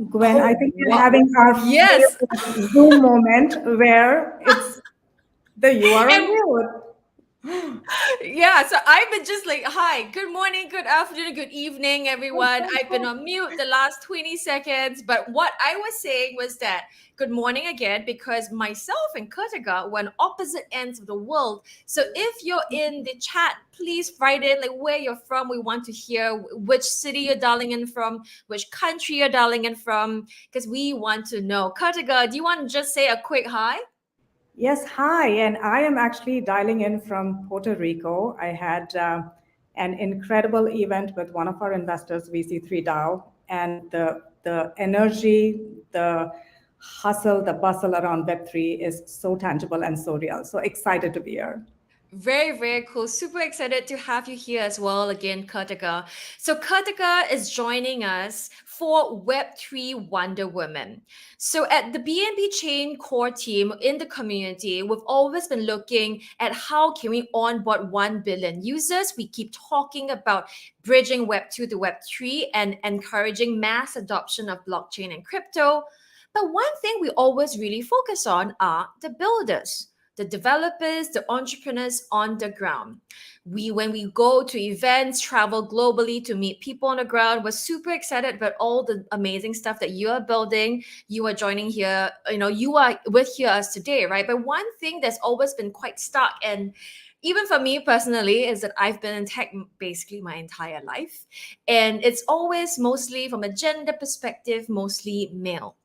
Gwen, I Oh, think we're wow. having our Yes. famous Zoom moment where it's you are on And mute. yeah, so I've been just like, hi, good morning, good afternoon, good evening, everyone. I've been on mute the last 20 seconds. But what I was saying was that good morning again, because myself and Kirthiga were on opposite ends of the world. So if you're in the chat, please write in like where you're from. We want to hear which city you're dialing in from, which country you're dialing in from, because we want to know. Kirthiga, do you want to just say a quick hi? Yes, hi, and I am actually dialing in from Puerto Rico. I had an incredible event with one of our investors, VC3 DAO, and the energy, the hustle, the bustle around Web3 is so tangible and so real. So excited to be here. Very, very cool. Super excited to have you here as well again, Kirthiga. So Kirthiga is joining us for Web3 Wonder Woman. So at the BNB Chain core team in the community, we've always been looking at how can we onboard 1 billion users. We keep talking about bridging Web2 to Web3 and encouraging mass adoption of blockchain and crypto. But one thing we always really focus on are the builders, the developers, the entrepreneurs on the ground. When we go to events, travel globally to meet people on the ground, we're super excited about all the amazing stuff that you are building. You are joining here, you are with here us today, right? But one thing that's always been quite stuck, and even for me personally, is that I've been in tech basically my entire life. And it's always mostly from a gender perspective, mostly male.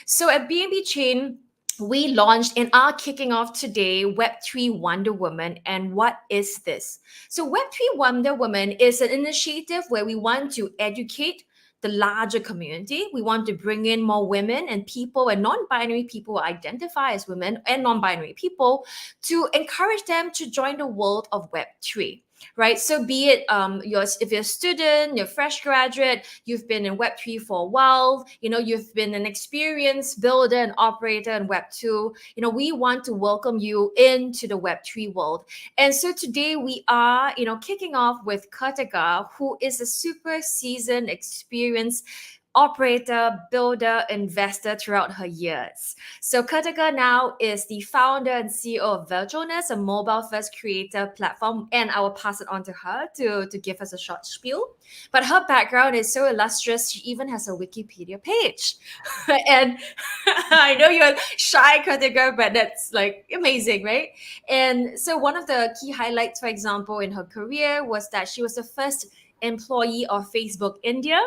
So at BNB Chain, we launched and are kicking off today Web3 Wonder Woman. And what is this? So, Web3 Wonder Woman is an initiative where we want to educate the larger community. We want to bring in more women and people and non binary people who identify as women and non binary people to encourage them to join the world of Web3. Right. So be it if you're a student, you're a fresh graduate, you've been in Web3 for a while, you've been an experienced builder and operator in Web2, we want to welcome you into the Web3 world. And so today we are, kicking off with Kirthiga, who is a super seasoned, experienced operator, builder, investor throughout her years. So Kirthiga now is the founder and CEO of Virtualness, a mobile-first creator platform, and I will pass it on to her to give us a short spiel. But her background is so illustrious, she even has a Wikipedia page. And I know you're shy, Kirthiga, but that's like amazing, right? And so one of the key highlights, for example, in her career was that she was the first employee of Facebook India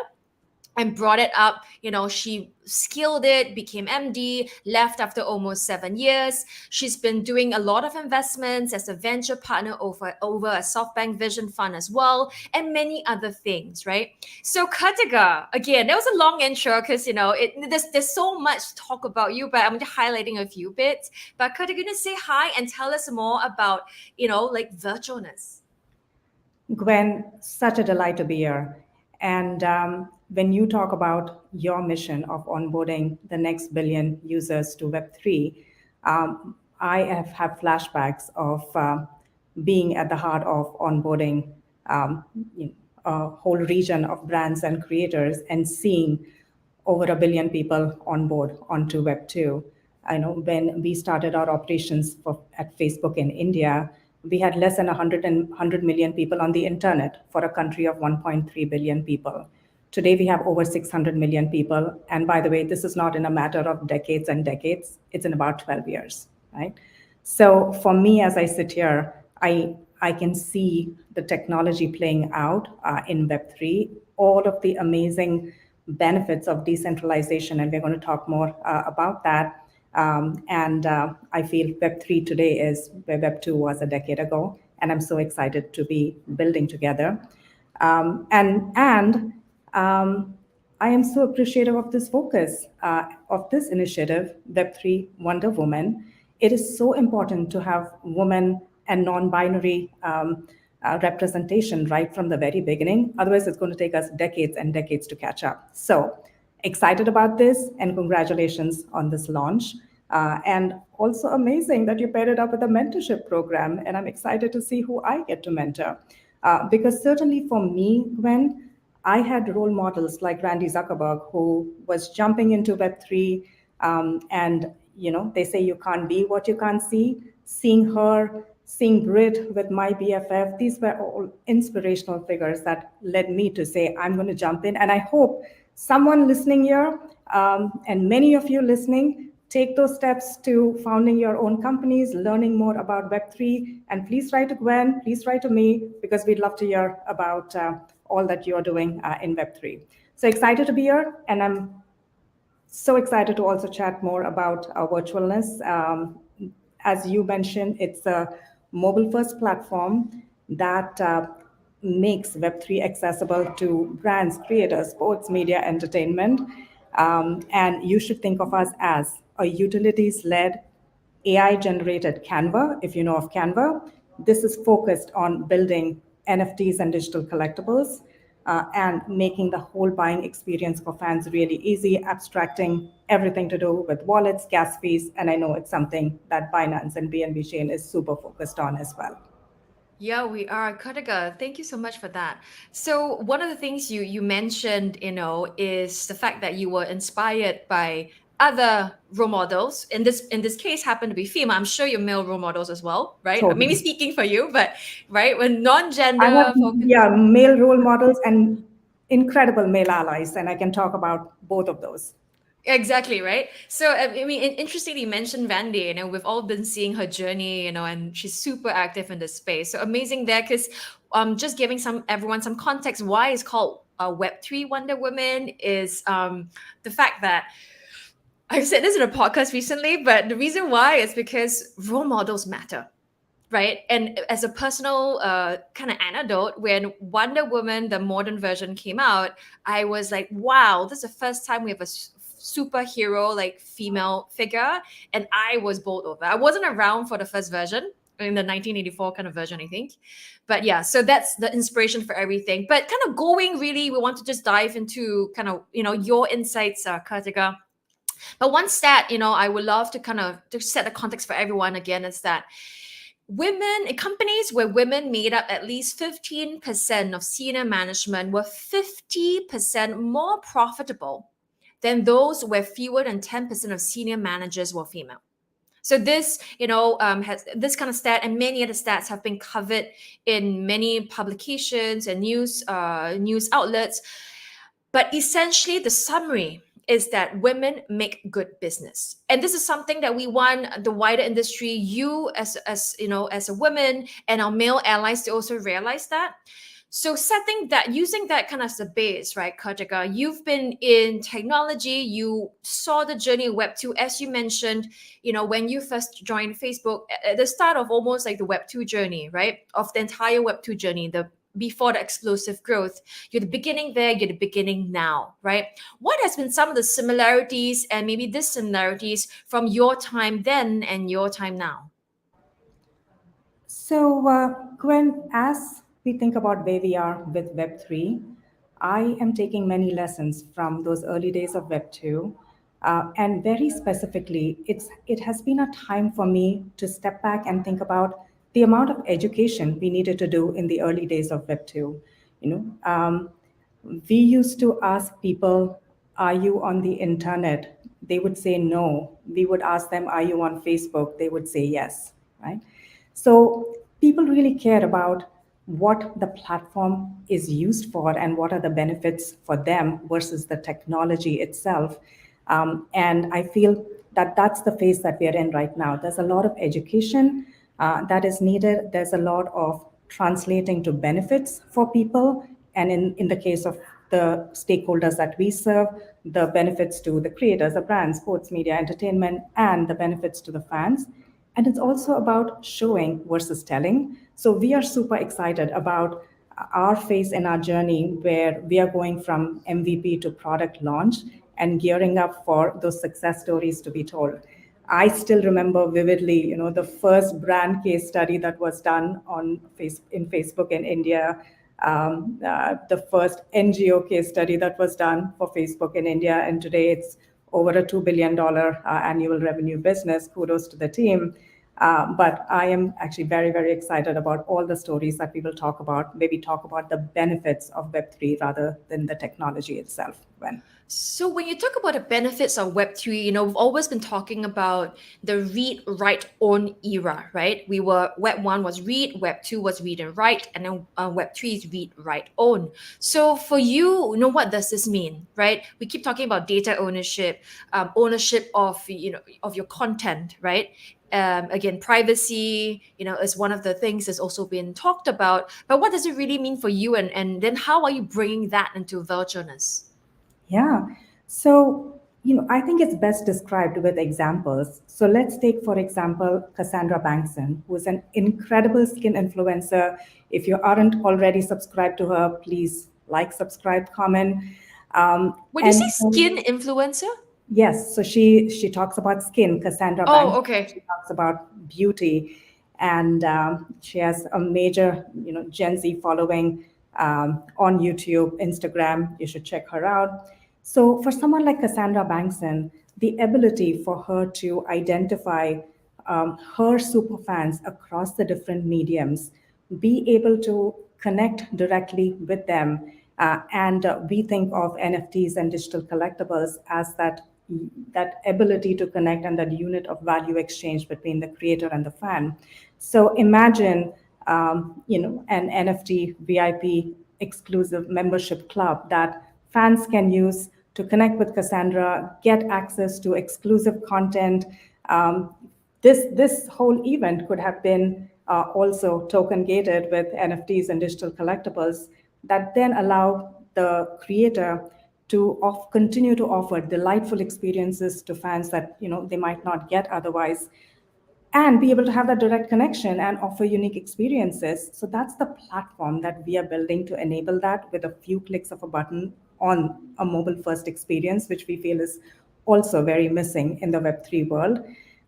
and brought it up. She skilled it, became MD, left after almost 7 years. She's been doing a lot of investments as a venture partner over a SoftBank Vision Fund as well, and many other things, right? So Kirthiga, again, that was a long intro because there's so much to talk about you, but I'm just highlighting a few bits. But Kirthiga, gonna say hi and tell us more about like virtualness. Gwen, such a delight to be here. And when you talk about your mission of onboarding the next billion users to Web3, I have flashbacks of being at the heart of onboarding um, you know, a whole region of brands and creators and seeing over a billion people on board onto Web2. I know when we started our operations at Facebook in India, we had less than 100 million people on the internet for a country of 1.3 billion people. Today, we have over 600 million people. And by the way, this is not in a matter of decades and decades, it's in about 12 years, right? So for me, as I sit here, I can see the technology playing out in Web3, all of the amazing benefits of decentralization, and we're going to talk more about that. And I feel Web3 today is where Web2 was a decade ago, and I'm so excited to be building together. And I am so appreciative of this focus of this initiative, Web3 Wonder Woman. It is so important to have women and non-binary representation right from the very beginning. Otherwise, it's going to take us decades and decades to catch up. So excited about this, and congratulations on this launch. And also amazing that you paired it up with a mentorship program. And I'm excited to see who I get to mentor. Because certainly for me, Gwen, I had role models like Randy Zuckerberg, who was jumping into Web3, and they say you can't be what you can't see. Seeing her, seeing Brit with my BFF, these were all inspirational figures that led me to say I'm going to jump in. And I hope someone listening here, and many of you listening, take those steps to founding your own companies, learning more about Web3, and please write to Gwen, please write to me, because we'd love to hear about all that you're doing in Web3. So excited to be here, and I'm so excited to also chat more about Virtualness. As you mentioned, it's a mobile-first platform that makes Web3 accessible to brands, creators, sports, media, entertainment. And you should think of us as a utilities-led AI-generated Canva, if you know of Canva. This is focused on building NFTs and digital collectibles, and making the whole buying experience for fans really easy, abstracting everything to do with wallets, gas fees, and I know it's something that Binance and BNB Chain is super focused on as well. Yeah, we are. Kirthiga, thank you so much for that. So one of the things you mentioned, is the fact that you were inspired by other role models. In this case, happen to be female. I'm sure you're male role models as well, right? Maybe Totally. speaking for you, but right when I have, non-gender focus. yeah, male role models and incredible male allies, and I can talk about both of those. Exactly, right? So, I mean, interestingly, you mentioned Vandy, we've all been seeing her journey, and she's super active in this space. So amazing there, because just giving everyone some context, why it's called Web3 Wonder Woman is the fact that I've said this in a podcast recently, but the reason why is because role models matter. Right. And as a personal kind of anecdote, when Wonder Woman, the modern version, came out, I was like, wow, this is the first time we have a superhero, like female figure. And I was bowled over. I wasn't around for the first version, in the 1984 kind of version, I think. But yeah, so that's the inspiration for everything. But kind of going really, we want to just dive into kind of, your insights, Kartika. But one stat, I would love to kind of to set the context for everyone again is that women in companies where women made up at least 15% of senior management were 50% more profitable than those where fewer than 10% of senior managers were female. So this, has this kind of stat and many other stats have been covered in many publications and news outlets. But essentially, the summary is that women make good business, and this is something that we want the wider industry, you as as a woman, and our male allies to also realize that. So using that kind of as a base, right, Kartika, you've been in technology, you saw the journey of Web2, as you mentioned, when you first joined Facebook at the start of almost like the Web2 journey, right, of the entire Web2 journey, the before the explosive growth. You're the beginning there, you're the beginning now, right? What has been some of the similarities and maybe dissimilarities from your time then and your time now? So, Gwen, as we think about where we are with Web3, I am taking many lessons from those early days of Web2. And very specifically, it has been a time for me to step back and think about the amount of education we needed to do in the early days of Web2. You know, we used to ask people, "Are you on the internet?" They would say no. We would ask them, "Are you on Facebook?" They would say yes, right? So people really care about what the platform is used for and what are the benefits for them versus the technology itself. And I feel that that's the phase that we are in right now. There's a lot of education that is needed. There's a lot of translating to benefits for people. And in the case of the stakeholders that we serve, the benefits to the creators, the brands, sports media, entertainment, and the benefits to the fans. And it's also about showing versus telling. So we are super excited about our phase in our journey where we are going from MVP to product launch and gearing up for those success stories to be told. I still remember vividly, the first brand case study that was done in Facebook in India, the first NGO case study that was done for Facebook in India, and today it's over a $2 billion annual revenue business. Kudos to the team. But I am actually very, very excited about all the stories that we will talk about, maybe talk about the benefits of Web3 rather than the technology itself. When So when you talk about the benefits of Web3, we've always been talking about the read, write, own era, right? Web 1 was read, Web 2 was read and write, and then Web 3 is read, write, own. So for you, what does this mean, right? We keep talking about data ownership, ownership of of your content, right? Again, privacy, is one of the things that's also been talked about. But what does it really mean for you, and then how are you bringing that into virtualness? Yeah. So, I think it's best described with examples. So let's take, for example, Cassandra Bankson, who is an incredible skin influencer. If you aren't already subscribed to her, please like, subscribe, comment. When you say And skin influencer? Yes, so she talks about skin, Cassandra Oh, Banks. She okay. talks about beauty, and she has a major, Gen Z following on YouTube, Instagram. You should check her out. So for someone like Cassandra Bankson, the ability for her to identify her superfans across the different mediums, be able to connect directly with them, and we think of NFTs and digital collectibles as that ability to connect and that unit of value exchange between the creator and the fan. So imagine, an NFT VIP exclusive membership club that fans can use to connect with Cassandra, get access to exclusive content. Um, this whole event could have been also token gated with NFTs and digital collectibles that then allow the creator to continue to offer delightful experiences to fans that they might not get otherwise, and be able to have that direct connection and offer unique experiences. So that's the platform that we are building to enable that with a few clicks of a button on a mobile first experience, which we feel is also very missing in the Web3 world.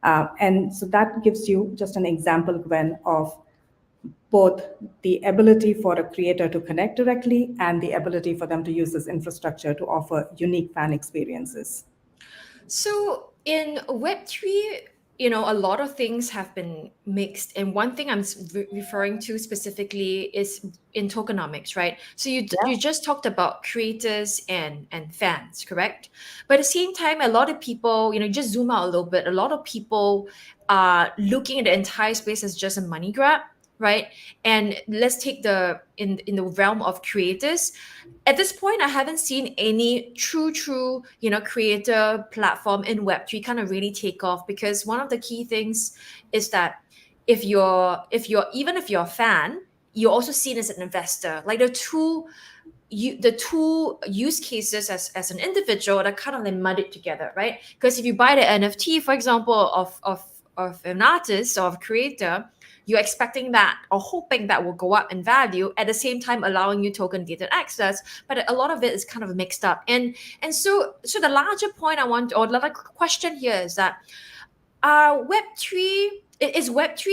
And so that gives you just an example, Gwen, of both the ability for a creator to connect directly and the ability for them to use this infrastructure to offer unique fan experiences. So in Web3, a lot of things have been mixed. And one thing I'm referring to specifically is in tokenomics, right? So you just talked about creators and fans, correct? But at the same time, a lot of people, just zoom out a little bit, a lot of people are looking at the entire space as just a money grab, right? And let's take in the realm of creators. At this point, I haven't seen any true creator platform in Web3 kind of really take off, because one of the key things is that if you're a fan, you're also seen as an investor. Like the two use cases as an individual that kind of like muddied together, right? Because if you buy the NFT, for example, of an artist or of a creator, you're expecting that or hoping that will go up in value, at the same time allowing you token gated access. But a lot of it is kind of mixed up. And so the larger point I want, or the other question here is that Web3 is Web3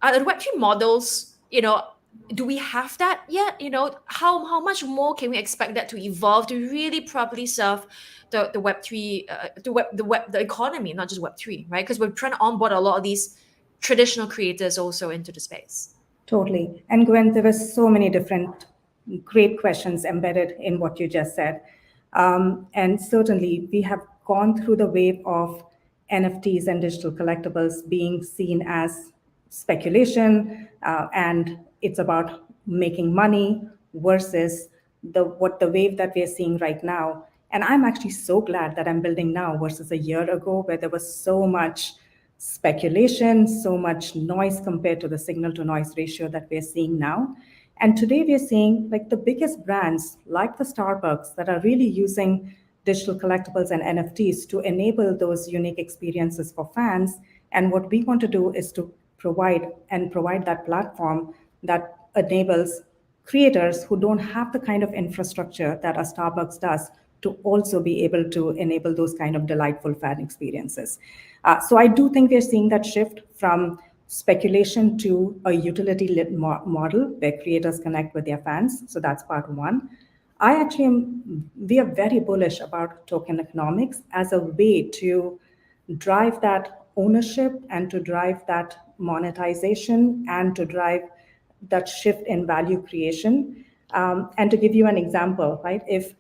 the Web3 models, do we have that yet? How much more can we expect that to evolve to really properly serve the Web3, the economy, not just Web3, right? Because we're trying to onboard a lot of these traditional creators also into the space. Totally. And Gwen, there were so many different great questions embedded in what you just said. And certainly, we have gone through the wave of NFTs and digital collectibles being seen as speculation, and it's about making money versus the wave that we are seeing right now. And I'm actually so glad that I'm building now versus a year ago, where there was so much speculation, so much noise compared to the signal to noise ratio that we're seeing now. And today we're seeing like the biggest brands like the Starbucks that are really using digital collectibles and NFTs to enable those unique experiences for fans. And what we want to do is to provide that platform that enables creators who don't have the kind of infrastructure that a Starbucks does to also be able to enable those kind of delightful fan experiences. So I do think we're seeing that shift from speculation to a utility-led model where creators connect with their fans. So that's part one. We are very bullish about token economics as a way to drive that ownership and to drive that monetization and to drive that shift in value creation. And to give you an example, right? If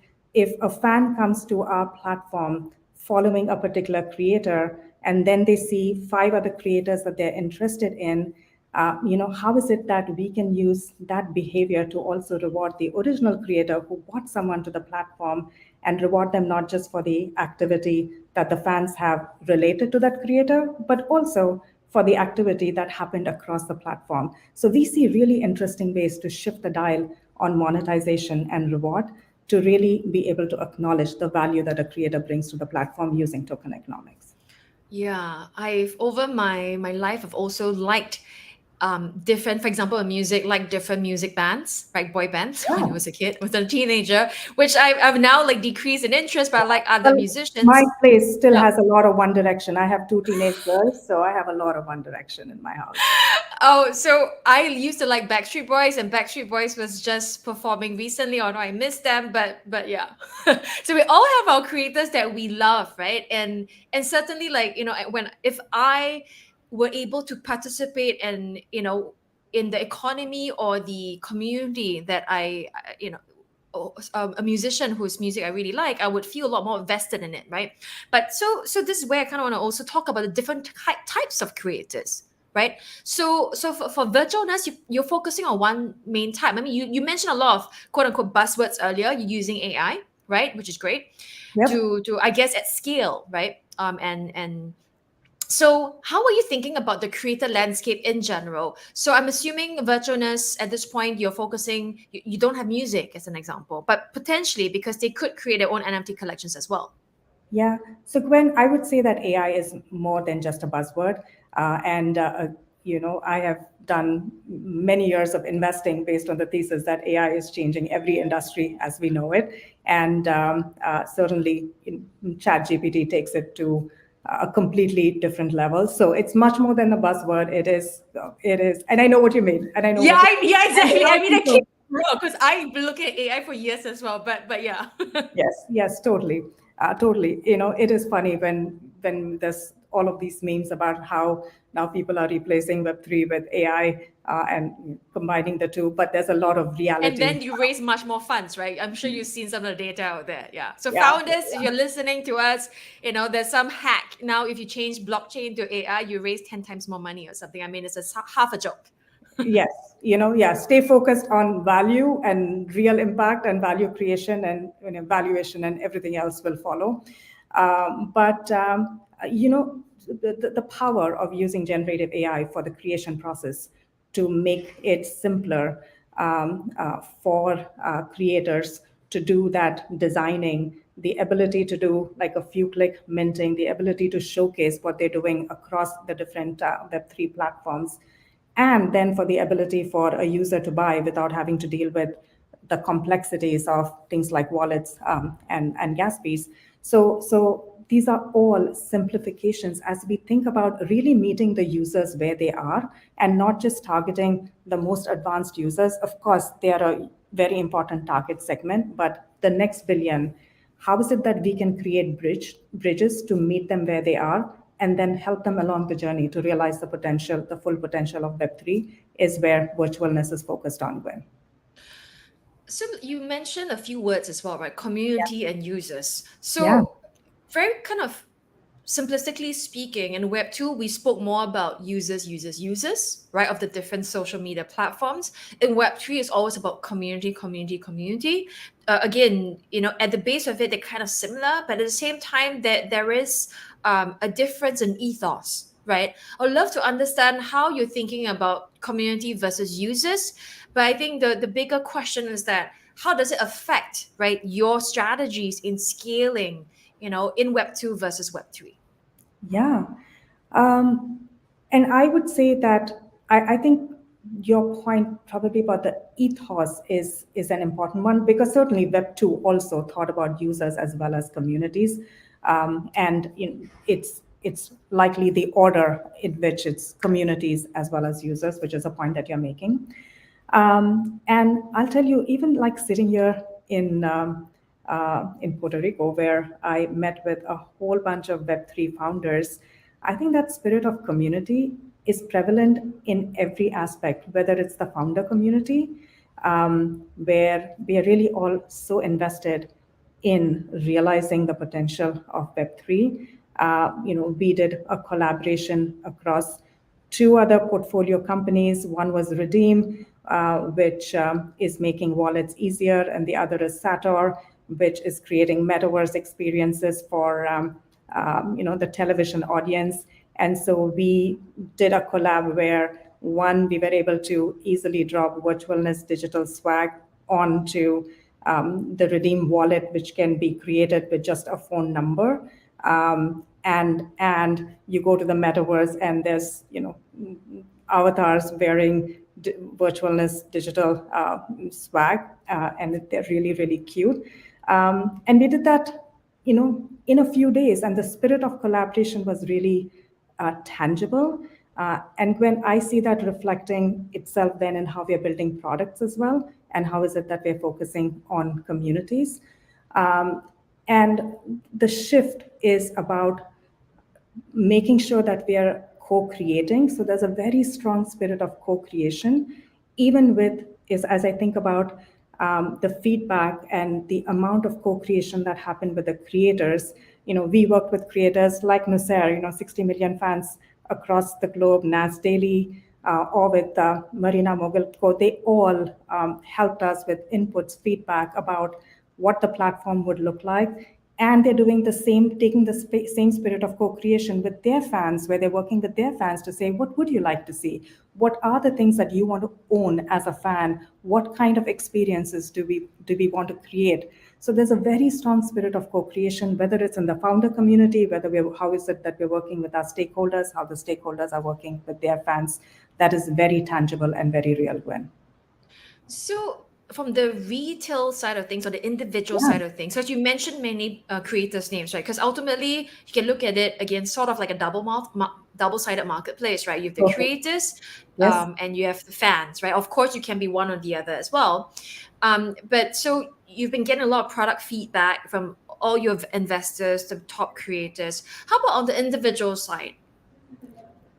a fan comes to our platform following a particular creator, and then they see 5 other creators that they're interested in, how is it that we can use that behavior to also reward the original creator who brought someone to the platform and reward them not just for the activity that the fans have related to that creator, but also for the activity that happened across the platform. So we see really interesting ways to shift the dial on monetization and reward to really be able to acknowledge the value that a creator brings to the platform using token economics. Yeah, I've over my life I've also liked different, for example, in music, like different music bands, like boy bands when I Yeah. was a kid, was a teenager, which I've now like decreased in interest, but I like other Well, my musicians. place still Yeah. has a lot of One Direction. I have 2 teenage girls, so I have a lot of One Direction in my house. Oh, so I used to like Backstreet Boys, and Backstreet Boys was just performing recently, although I miss them. But yeah, so we all have our creators that we love, right? And certainly, like when if I were able to participate and in the economy or the community that a musician whose music I really like, I would feel a lot more vested in it, right? But so this is where I kind of want to also talk about the different types of creators, right? So for virtualness, you're focusing on one main type. I mean, you mentioned a lot of quote unquote buzzwords earlier. You're using AI, right? Which is great Yep. to I guess at scale, right? And so how are you thinking about the creator landscape in general? So I'm assuming virtualness at this point you're focusing you don't have music as an example, but potentially because they could create their own NFT collections as well. Yeah. So, Gwen, I would say that AI is more than just a buzzword. I have done many years of investing based on the thesis that AI is changing every industry as we know it. And certainly, ChatGPT takes it to a completely different level. So it's much more than a buzzword. It is, and I know what you mean. And I know Yeah, what you yeah, and a exactly. lot I of mean, I can't people. wrong because I've been looking at AI for years as well. But yeah. Yes, yes, totally, totally. It is funny when there's all of these memes about how now people are replacing Web3 with AI and combining the two, but there's a lot of And reality. then you raise much more funds, right? I'm sure you've seen some of the data out there. Yeah. So Yeah, founders, if you're listening to us, there's some hack. Now, if you change blockchain to AI, you raise 10 times more money or something. I mean, it's half a joke. yes, yeah. Stay focused on value and real impact and value creation, and valuation and everything else will follow. But the power of using generative AI for the creation process to make it simpler for creators to do that designing, the ability to do like a few click minting, the ability to showcase what they're doing across the different Web3 platforms, and then for the ability for a user to buy without having to deal with the complexities of things like wallets and gas fees. So these are all simplifications as we think about really meeting the users where they are and not just targeting the most advanced users. Of course, they are a very important target segment, but the next billion, how is it that we can create bridges to meet them where they are and then help them along the journey to realize the full potential of Web3 is where virtualness is focused on, Gwen. So you mentioned a few words as well, right? Community and users. Yeah. So very kind of simplistically speaking, in Web 2, we spoke more about users, right, of the different social media platforms. In Web 3, it's always about community. Again, at the base of it, they're kind of similar, but at the same time, there is a difference in ethos, right? I'd love to understand how you're thinking about community versus users. But I think the bigger question is that how does it affect, right, your strategies in scaling in Web 2 versus Web 3? Yeah. Um, and I would say that I think your point probably about the ethos is an important one because certainly Web2 also thought about users as well as communities. And it's likely the order in which it's communities as well as users, which is a point that you're making. And I'll tell you, even like sitting here in Puerto Rico, where I met with a whole bunch of Web3 founders, I think that spirit of community is prevalent in every aspect, whether it's the founder community, where we are really all so invested in realizing the potential of Web3. We did a collaboration across two other portfolio companies. One was Redeem, which is making wallets easier, and the other is Sator, which is creating metaverse experiences for the television audience. And so we did a collab where one, we were able to easily drop Virtualness digital swag onto the Redeem wallet, which can be created with just a phone number. And you go to the metaverse, and there's avatars wearing Virtualness digital swag, and they're really, really cute. And we did that in a few days, and the spirit of collaboration was really tangible. And when I see that reflecting itself then in how we are building products as well, and how is it that we're focusing on communities. And the shift is about making sure that we are co-creating. So there's a very strong spirit of co-creation, even with, as I think about the feedback and the amount of co-creation that happened with the creators. We worked with creators like Nusser, 60 million fans across the globe, Nas Daily, or with Marina Mogilko. They all helped us with inputs, feedback about what the platform would look like. And they're doing the same, taking the same spirit of co-creation with their fans, where they're working with their fans to say, what would you like to see? What are the things that you want to own as a fan? What kind of experiences do we want to create? So there's a very strong spirit of co-creation, whether it's in the founder community, how is it that we're working with our stakeholders, how the stakeholders are working with their fans. That is very tangible and very real, Gwen. So from the retail side of things or the individual Yeah. side of things, because you mentioned many creators' names, right? Because ultimately you can look at it again, sort of like a double-sided marketplace, right? You have the Okay. creators, Yes. and you have the fans, right? Of course, you can be one or the other as well. But so you've been getting a lot of product feedback from all your investors, the top creators. How about on the individual side?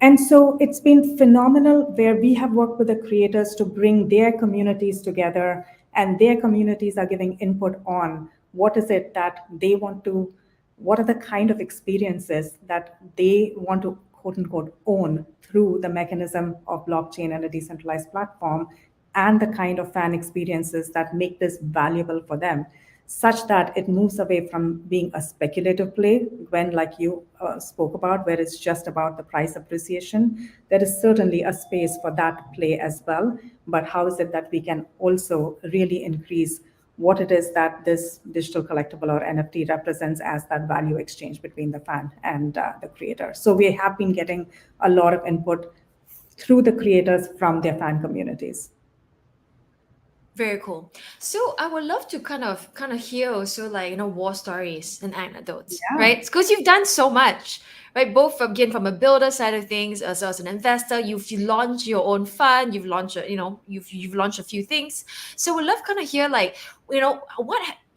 And so it's been phenomenal where we have worked with the creators to bring their communities together, and their communities are giving input on what is it that they want to, what are the kind of experiences that they want to quote unquote own through the mechanism of blockchain and a decentralized platform, and the kind of fan experiences that make this valuable for them, such that it moves away from being a speculative play, when, like you spoke about, where it's just about the price appreciation. There is certainly a space for that play as well. But how is it that we can also really increase what it is that this digital collectible or NFT represents as that value exchange between the fan and the creator? So we have been getting a lot of input through the creators from their fan communities. Very cool. So I would love to kind of hear also, like, war stories and anecdotes, Yeah. right? Because you've done so much, right? Both from a builder side of things, as an investor, you launched your own fund, you've launched you've launched a few things. So we'd love kind of hear, like,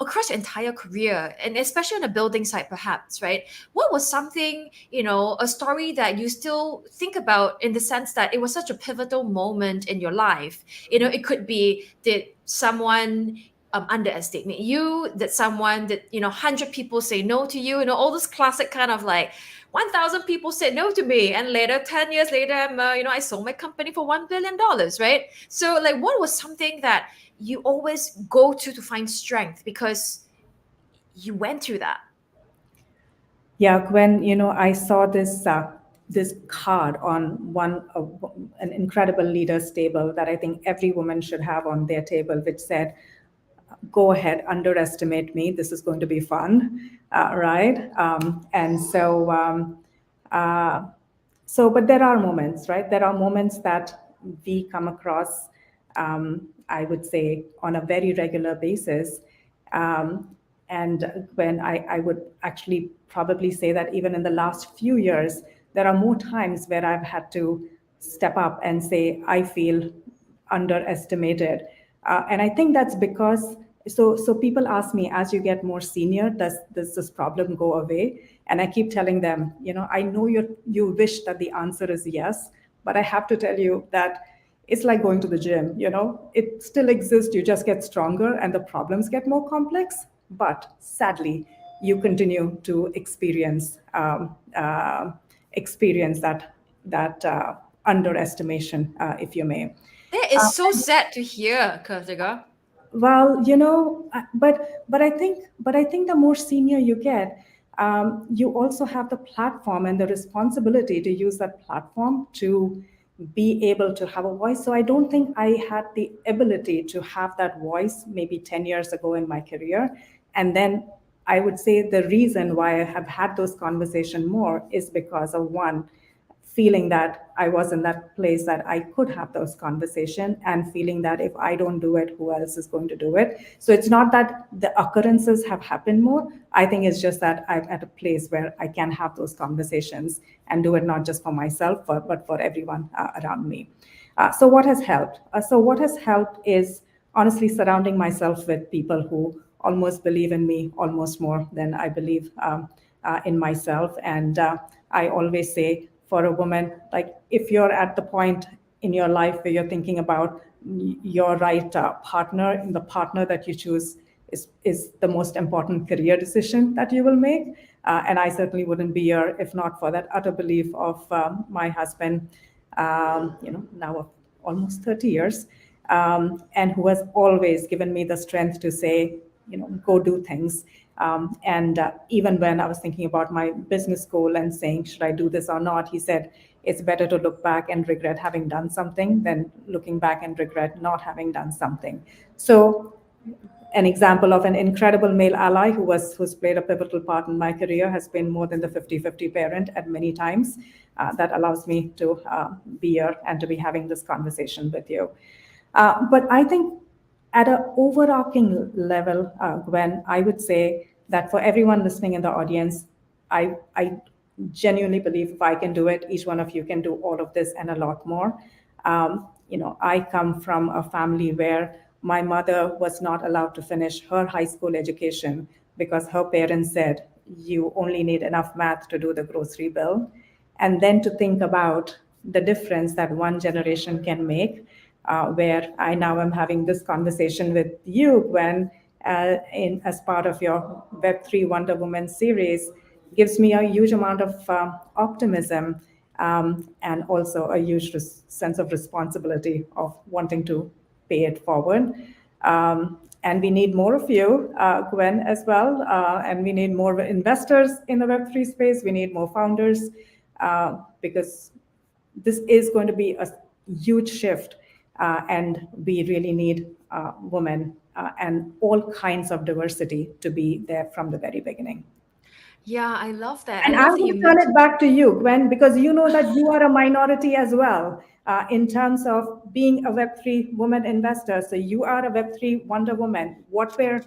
across your entire career, and especially on the building side, perhaps, right? What was something, a story that you still think about, in the sense that it was such a pivotal moment in your life? It could be, did someone underestimate you? Did someone, 100 people say no to you? All this classic kind of like, 1,000 people said no to me, and later, 10 years later, I sold my company for $1 billion, right? So, like, what was something that you always go to find strength because you went through that? Yeah, when I saw this card on an incredible leader's table that I think every woman should have on their table, which said, "Go ahead, underestimate me. This is going to be fun," right? Uh, but there are moments, right? There are moments that we come across, I would say, on a very regular basis. And when I would actually probably say that even in the last few years, there are more times where I've had to step up and say, I feel underestimated. And I think that's because so people ask me, as you get more senior, does this problem go away? And I keep telling them, I know you wish that the answer is yes, but I have to tell you that it's like going to the gym. It still exists, you just get stronger and the problems get more complex, but sadly you continue to experience that underestimation, if you may. That is so sad to hear, Kirthiga. Well, but I think the more senior you get, you also have the platform and the responsibility to use that platform to be able to have a voice. So I don't think I had the ability to have that voice maybe 10 years ago in my career. And then I would say the reason why I have had those conversations more is because of one, feeling that I was in that place that I could have those conversations, and feeling that if I don't do it, who else is going to do it? So it's not that the occurrences have happened more. I think it's just that I'm at a place where I can have those conversations and do it not just for myself, but for everyone around me. So what has helped? What has helped is honestly surrounding myself with people who almost believe in me almost more than I believe in myself. And I always say, for a woman, like if you're at the point in your life where you're thinking about your right partner, and the partner that you choose is the most important career decision that you will make. And I certainly wouldn't be here if not for that utter belief of my husband, now almost 30 years, and who has always given me the strength to say, go do things. And even when I was thinking about my business goal and saying, should I do this or not? He said, it's better to look back and regret having done something than looking back and regret not having done something. So an example of an incredible male ally who's played a pivotal part in my career has been more than the 50-50 parent at many times. That allows me to be here and to be having this conversation with you. But I think at an overarching level, Gwen, I would say that for everyone listening in the audience, I genuinely believe if I can do it, each one of you can do all of this and a lot more. I come from a family where my mother was not allowed to finish her high school education because her parents said, you only need enough math to do the grocery bill. And then to think about the difference that one generation can make, where I now am having this conversation with you, Gwen, as part of your Web3 Wonder Woman series, gives me a huge amount of optimism, and also a huge sense of responsibility of wanting to pay it forward. And we need more of you, Gwen, as well. And we need more investors in the Web3 space. We need more founders, because this is going to be a huge shift, and we really need women and all kinds of diversity to be there from the very beginning. Yeah, I love that. And I I'm love that going you to turn mentioned. it back to you, Gwen, because you know that you are a minority as well, in terms of being a Web3 woman investor. So you are a Web3 Wonder Woman. What were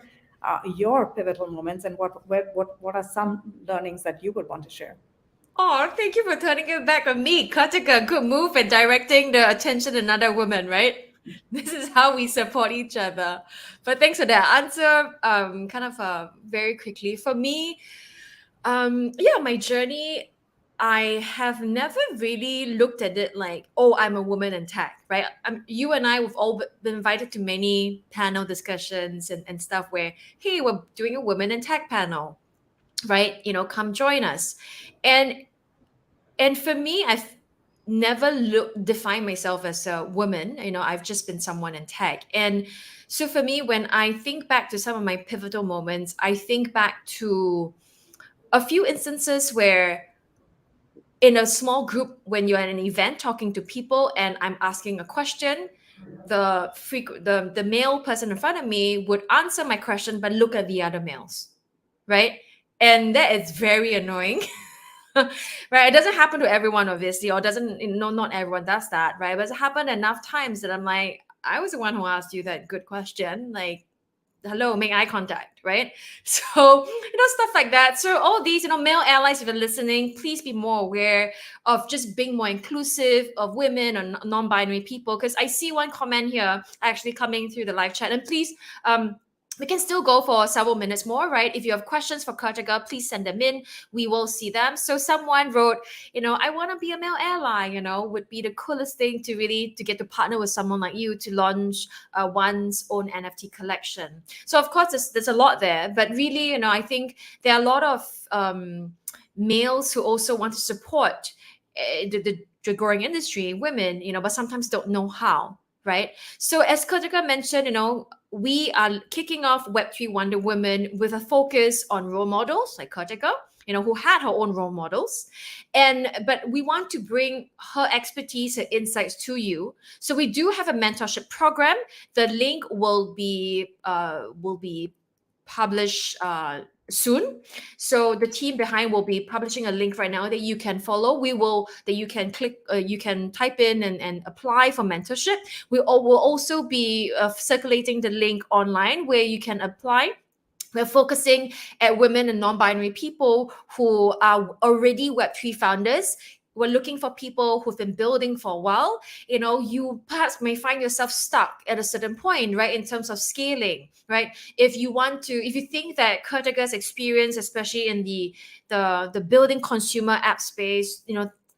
your pivotal moments, and what are some learnings that you would want to share? Oh, thank you for turning it back on me. Kartika, good move and directing the attention to another woman, right? This is how we support each other. But thanks for that answer. Kind of very quickly. For me, yeah, my journey, I have never really looked at it like, oh, I'm a woman in tech, right? You and I have all been invited to many panel discussions and stuff where, hey, we're doing a women in tech panel, right? Come join us. And for me, I've never defined myself as a woman. I've just been someone in tech. And so for me, when I think back to some of my pivotal moments, I think back to a few instances where in a small group, when you're at an event talking to people and I'm asking a question, the male person in front of me would answer my question but look at the other males, right? And that is very annoying. Right, it doesn't happen to everyone, obviously, or doesn't, not everyone does that, right? But it's happened enough times that I'm like, I was the one who asked you that good question, like, hello, make eye contact, right? So stuff like that. So all these, male allies, if you're listening, please be more aware of just being more inclusive of women and non-binary people, because I see one comment here actually coming through the live chat. And please, We can still go for several minutes more, right? If you have questions for Kirthiga, please send them in. We will see them. So someone wrote, I want to be a male ally, would be the coolest thing to really to get to partner with someone like you to launch one's own NFT collection. So of course, there's a lot there, but really, I think there are a lot of males who also want to support the growing industry, women, but sometimes don't know how, right? So as Kirthiga mentioned, we are kicking off Web3 Wonder Woman with a focus on role models like Kirthiga, who had her own role models. But we want to bring her expertise, her insights to you. So we do have a mentorship program. The link will be published soon. So the team behind will be publishing a link right now that you can follow. That you can click, you can type in and apply for mentorship. Will also be circulating the link online where you can apply. We're focusing at women and non-binary people who are already Web3 founders. We're looking for people who've been building for a while. You perhaps may find yourself stuck at a certain point, right, in terms of scaling, right? If you think that Kirthiga's experience, especially in the building consumer app space,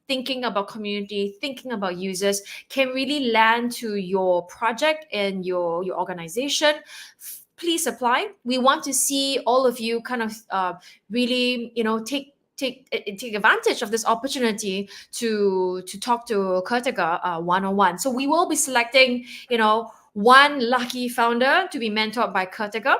thinking about community, thinking about users, can really land to your project and your organization, please apply. We want to see all of you kind of really, take advantage of this opportunity to talk to Kirthiga one-on-one. So we will be selecting, one lucky founder to be mentored by Kirthiga,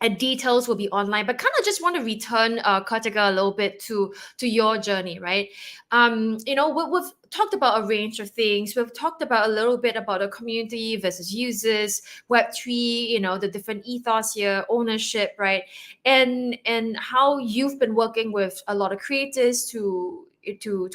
and details will be online. But kind of just want to return Kirthiga a little bit to your journey, right? We've talked about a range of things. We've talked about a little bit about the community versus users, Web3, the different ethos here, ownership, right? And how you've been working with a lot of creators to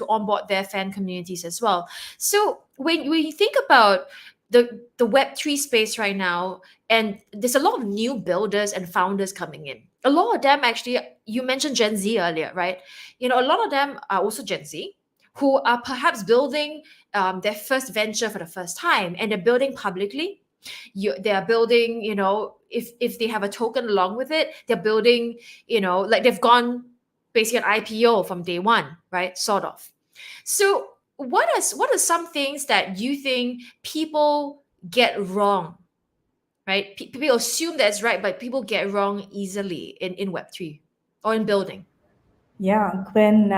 onboard their fan communities as well. So when you think about the Web3 space right now, and there's a lot of new builders and founders coming in. A lot of them, actually, you mentioned Gen Z earlier, right? A lot of them are also Gen Z who are perhaps building their first venture for the first time, and they're building publicly. They are building, if they have a token along with it, they're building, like they've gone basically an IPO from day one, right? Sort of. So what are some things that you think people get wrong, right? People assume that's right, but people get wrong easily in Web3 or in building. Yeah, Gwen,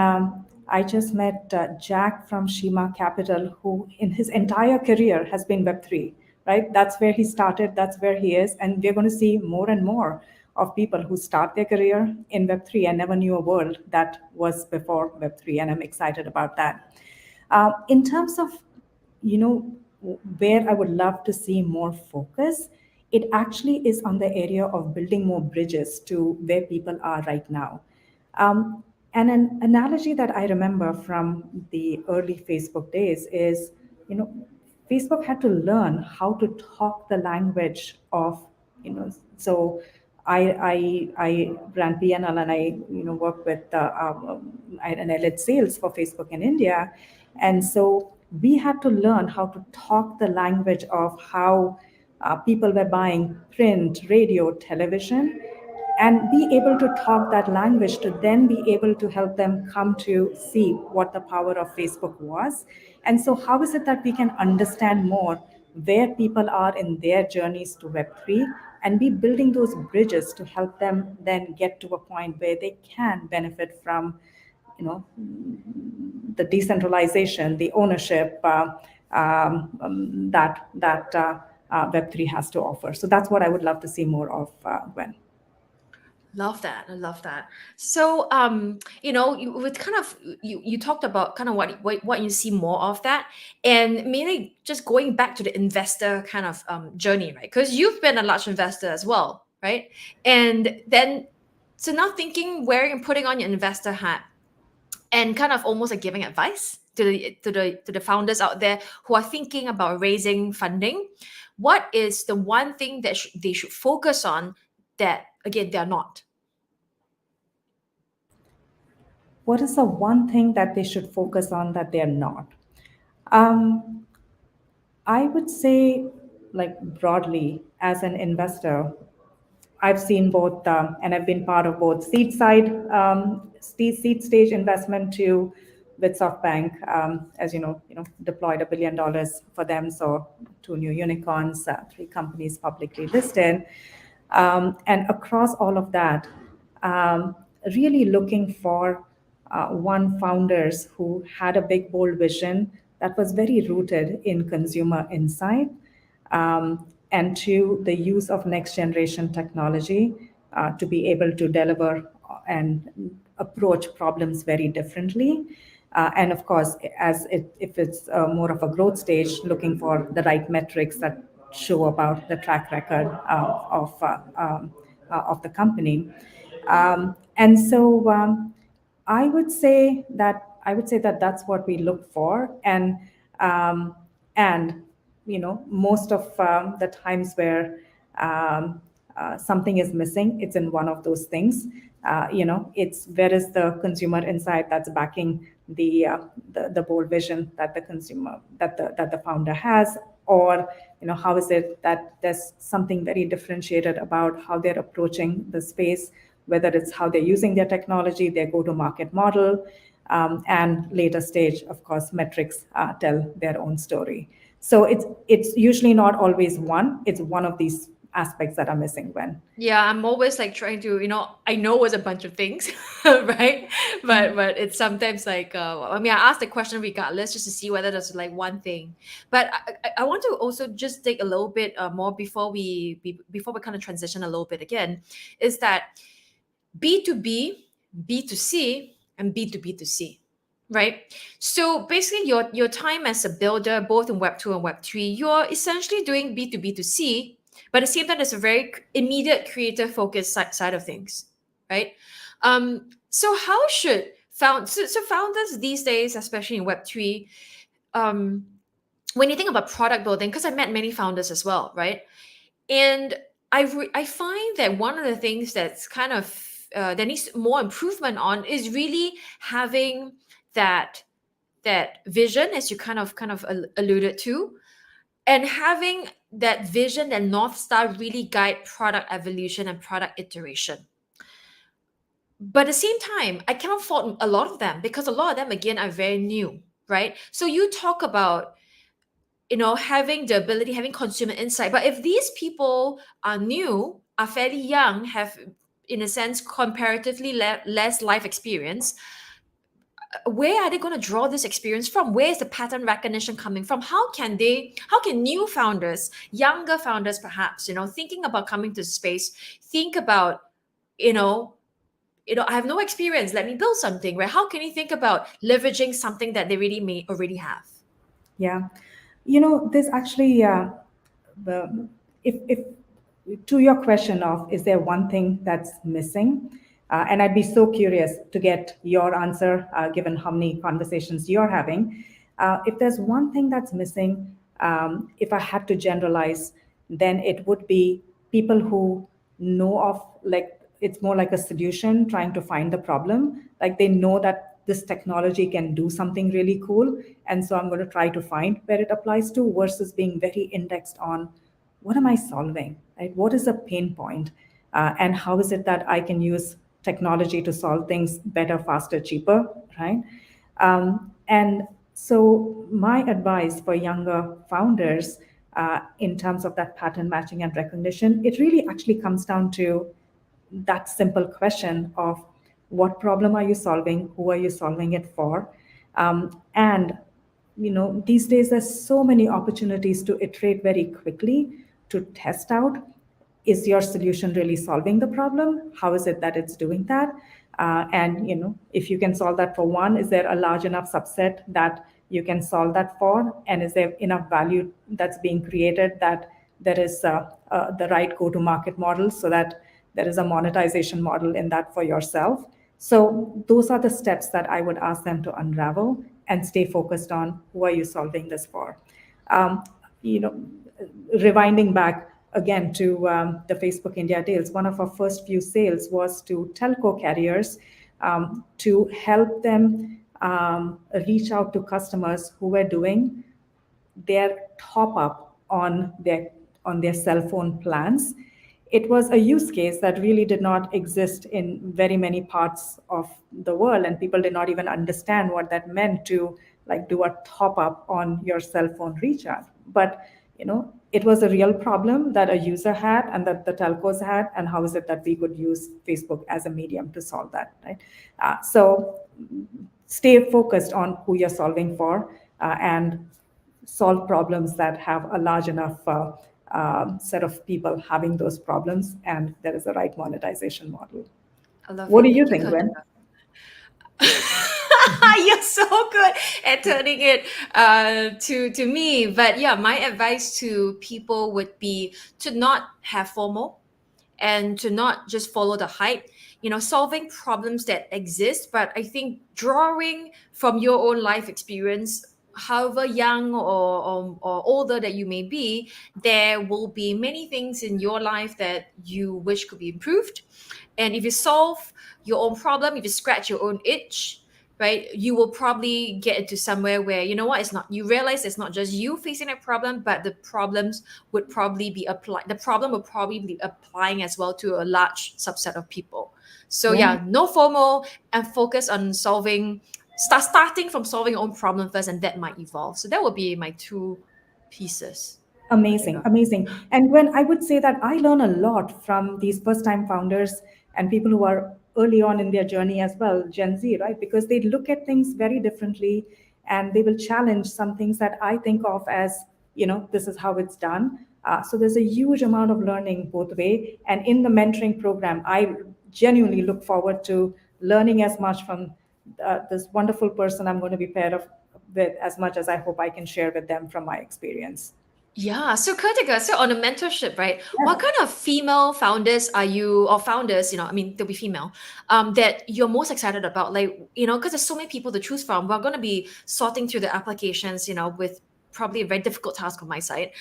I just met Jack from Shima Capital, who in his entire career has been Web3, right? That's where he started, that's where he is. And we're going to see more and more of people who start their career in Web3 and never knew a world that was before Web3. And I'm excited about that. In terms of, you know, where I would love to see more focus, it actually is on the area of building more bridges to where people are right now. And an analogy that I remember from the early Facebook days is, you know, Facebook had to learn how to talk the language of, so I ran PNL and I, worked with, and I led sales for Facebook in India. And so we had to learn how to talk the language of how people were buying print, radio, television, and be able to talk that language to then be able to help them come to see what the power of Facebook was. And so, how is it that we can understand more where people are in their journeys to Web3 and be building those bridges to help them then get to a point where they can benefit from, the decentralization, the ownership that Web3 has to offer. So that's what I would love to see more of, Gwen. Love that. I love that. So, with kind of you talked about kind of what you see more of that, and mainly just going back to the investor kind of journey, right? Because you've been a large investor as well, right? And then, so now wearing and putting on your investor hat, and kind of almost like giving advice to the founders out there who are thinking about raising funding. What is the one thing that they should focus on that again they're not? What is the one thing that they should focus on that they're not? Um, I would say, like broadly, as an investor, I've seen both, and I've been part of both seed stage investment too, with SoftBank, as deployed $1 billion for them. So 2 new unicorns, 3 companies publicly listed, and across all of that, really looking for one founders who had a big bold vision that was very rooted in consumer insight, and two, the use of next generation technology to be able to deliver and approach problems very differently. And of course, if it's more of a growth stage, looking for the right metrics that show about the track record of the company. And so I would say that that's what we look for, um, and most of the times where something is missing, it's in one of those things. It's where is the consumer insight that's backing the bold vision that the founder has, or how is it that there's something very differentiated about how they're approaching the space, whether it's how they're using their technology, their go-to-market model, and later stage, of course, metrics tell their own story. So it's usually not always one. It's one of these aspects that are missing when. Yeah, I'm always like trying to, I know it's a bunch of things, right? But it's sometimes like, I mean, I asked the question regardless just to see whether there's like one thing. But I want to also just take a little bit more before we kind of transition a little bit again, is that B2B, B2C, and B2B2C, right? So basically, your time as a builder, both in Web 2 and Web 3, you're essentially doing B2B2C, but at the same time, there's a very immediate creative focus side of things, right? So how should founders these days, especially in Web 3, when you think about product building, because I met many founders as well, right? And I find that one of the things that's kind of that needs more improvement on is really having that vision, as you kind of alluded to, and having that vision and North Star really guide product evolution and product iteration. But at the same time, I cannot fault a lot of them, because a lot of them again are very new, right? So you talk about having the ability, having consumer insight. But if these people are new, are fairly young, have, in a sense, comparatively less life experience, where are they going to draw this experience from? Where is the pattern recognition coming from? How can new founders, younger founders perhaps, thinking about coming to space, think about, I have no experience, let me build something, right? How can you think about leveraging something that they really may already have? Yeah. There's actually, if to your question of, is there one thing that's missing? And I'd be so curious to get your answer, given how many conversations you're having. If there's one thing that's missing, if I had to generalize, then it would be people who know of, like, it's more like a solution trying to find the problem. Like, they know that this technology can do something really cool, and so I'm going to try to find where it applies to, versus being very indexed on what am I solving, right? What is the pain point, and how is it that I can use technology to solve things better, faster, cheaper, right? And so my advice for younger founders, in terms of that pattern matching and recognition, it really actually comes down to that simple question of, what problem are you solving? Who are you solving it for? And these days there's so many opportunities to iterate very quickly, to test out, is your solution really solving the problem? How is it that it's doing that? And if you can solve that for one, is there a large enough subset that you can solve that for? And is there enough value that's being created that there is the right go-to-market model, so that there is a monetization model in that for yourself? So those are the steps that I would ask them to unravel and stay focused on, who are you solving this for? Um, you know, Rewinding back again to the Facebook India deals, one of our first few sales was to telco carriers, to help them reach out to customers who were doing their top up on their cell phone plans, it was a use case that really did not exist in very many parts of the world, and people did not even understand what that meant to like do a top up on your cell phone recharge. But it was a real problem that a user had and that the telcos had, and how is it that we could use Facebook as a medium to solve that, right? So stay focused on who you're solving for, and solve problems that have a large enough set of people having those problems, and there is a right monetization model. I love What it. do you Thank you, think, Gwen? Karthika. You're so good at turning it to me. But yeah, my advice to people would be to not have FOMO and to not just follow the hype, solving problems that exist. But I think drawing from your own life experience, however young or older that you may be, there will be many things in your life that you wish could be improved. And if you solve your own problem, if you scratch your own itch, right, you will probably get into somewhere where it's not, you realize it's not just you facing a problem, but the problem would probably be applying as well to a large subset of people. So Yeah. yeah, no FOMO, and focus on starting from solving your own problem first, and that might evolve. So that would be my two pieces. Amazing, Karthika. amazing. And when I would say that I learn a lot from these first time founders and people who are early on in their journey as well, Gen Z, right? Because they look at things very differently, and they will challenge some things that I think of as, this is how it's done. So there's a huge amount of learning both way. And in the mentoring program, I genuinely look forward to learning as much from this wonderful person I'm going to be paired of with, as much as I hope I can share with them from my experience. Yeah, so Kirthiga, so on a mentorship, right? What Yeah. kind of female founders are you, or founders, I mean, they'll be female, that you're most excited about? Like, because there's so many people to choose from. We're going to be sorting through the applications, with probably a very difficult task on my side,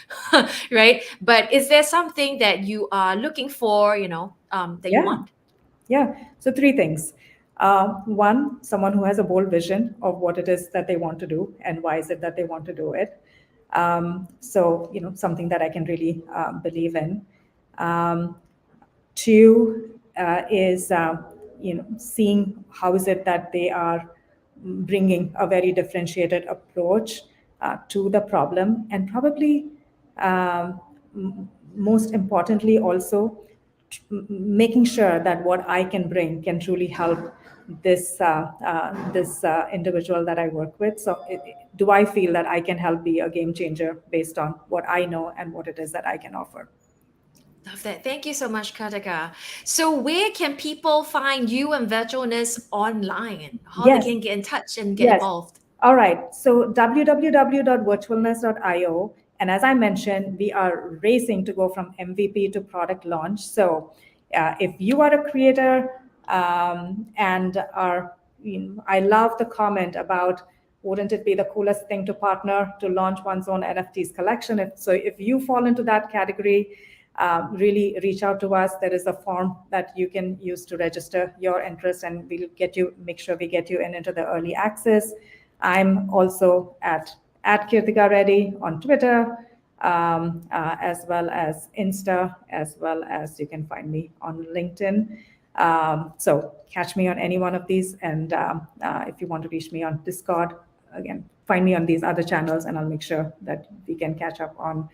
right? But is there something that you are looking for, that you Yeah. want? Yeah. So three things. One, someone who has a bold vision of what it is that they want to do and why is it that they want to do it. So something that I can really believe in. Um, Two is seeing how is it that they are bringing a very differentiated approach to the problem, and probably most importantly also making sure that what I can bring can truly help this individual that I work with. So, do I feel that I can help be a game changer based on what I know and what it is that I can offer? Love that. Thank you so much, Karthika. So where can people find you and Virtualness online? How they Yes. can get in touch and get Yes. involved? All right. So www.virtualness.io. And as I mentioned, we are racing to go from MVP to product launch. So if you are a creator and are, I love the comment about wouldn't it be the coolest thing to partner to launch one's own NFTs collection? If you fall into that category, really reach out to us. There is a form that you can use to register your interest, and we'll make sure we get you into the early access. I'm also at Kirthiga Reddy on Twitter, as well as Insta, as well as you can find me on LinkedIn. So catch me on any one of these, and if you want to reach me on Discord, again, find me on these other channels, and I'll make sure that we can catch up on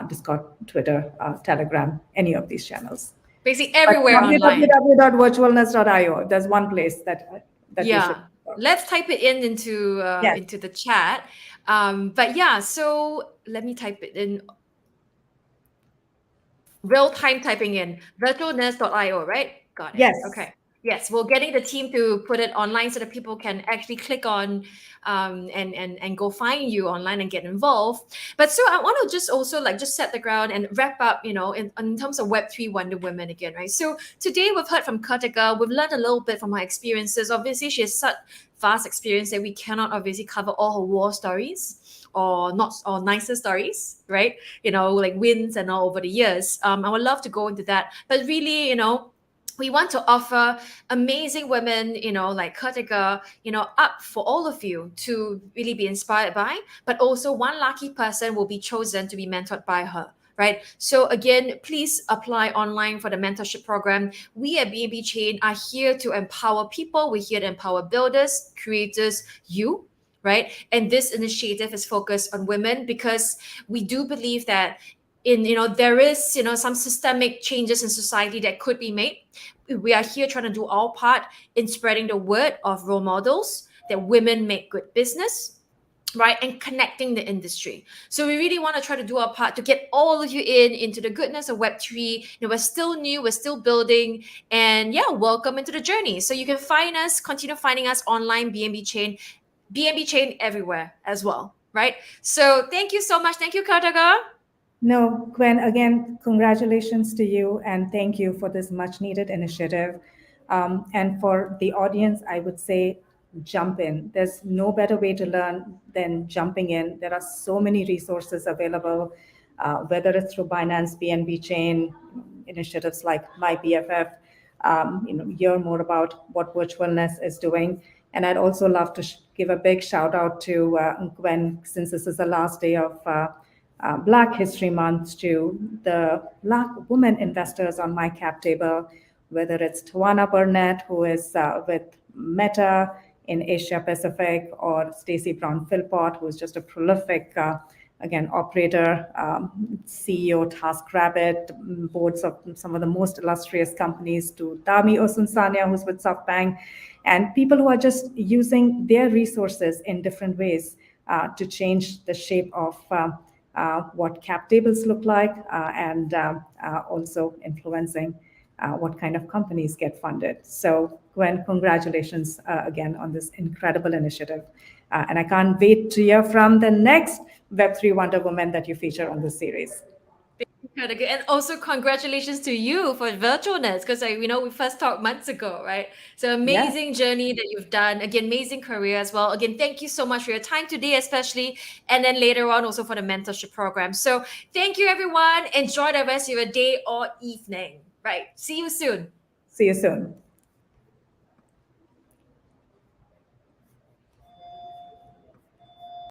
Discord, Twitter, Telegram, any of these channels. Basically But everywhere online. www.virtualness.io, there's one place that you should Yeah. go. Let's type it in Yes. into the chat. But yeah, so let me type it in real time, typing in virtualness.io, right? Got it. Yes. Okay. Yes, we're getting the team to put it online so that people can actually click on and go find you online and get involved. But so I want to just also like just set the ground and wrap up, in terms of Web3 Wonder Women again, right? So today we've heard from Kirthiga, we've learned a little bit from her experiences. Obviously, she has such vast experience that we cannot obviously cover all her war stories or not or nicer stories, right? Like wins and all over the years. I would love to go into that, but really, we want to offer amazing women, like Kirthiga, up for all of you to really be inspired by. But also, one lucky person will be chosen to be mentored by her, right? So again, please apply online for the mentorship program. We at BNB Chain are here to empower people. We're here to empower builders, creators, you, right? And this initiative is focused on women because we do believe that there is some systemic changes in society that could be made. We are here trying to do our part in spreading the word of role models that women make good business, right, and connecting the industry. So we really want to try to do our part to get all of you into the goodness of Web3. We're still new, we're still building, and yeah, welcome into the journey. So you can continue finding us online, BNB Chain everywhere as well, right? So thank you so much. Thank you, Kartaga. No, Gwen, again, congratulations to you and thank you for this much needed initiative. And for the audience, I would say jump in. There's no better way to learn than jumping in. There are so many resources available, whether it's through Binance, BNB Chain, initiatives like MyBFF, hear more about what Virtualness is doing. And I'd also love to give a big shout out to Gwen, since this is the last day of Black History Month, to the Black women investors on my cap table, whether it's Tawana Burnett, who is with Meta in Asia Pacific, or Stacey Brown Philpott, who is just a prolific, again, operator, CEO, TaskRabbit, boards of some of the most illustrious companies, to Dami Osunsanya, who's with SoftBank, and people who are just using their resources in different ways to change the shape of what cap tables look like, and also influencing what kind of companies get funded. So, Gwen, congratulations again on this incredible initiative. And I can't wait to hear from the next Web3 Wonder Woman that you feature on this series. Kind of good. And also congratulations to you for Virtualness, because we first talked months ago, right? So Yes. amazing journey that you've done. Again, amazing career as well. Again, thank you so much for your time today, especially, and then later on also for the mentorship program. So thank you, everyone. Enjoy the rest of your day or evening. Right. See you soon. See you soon.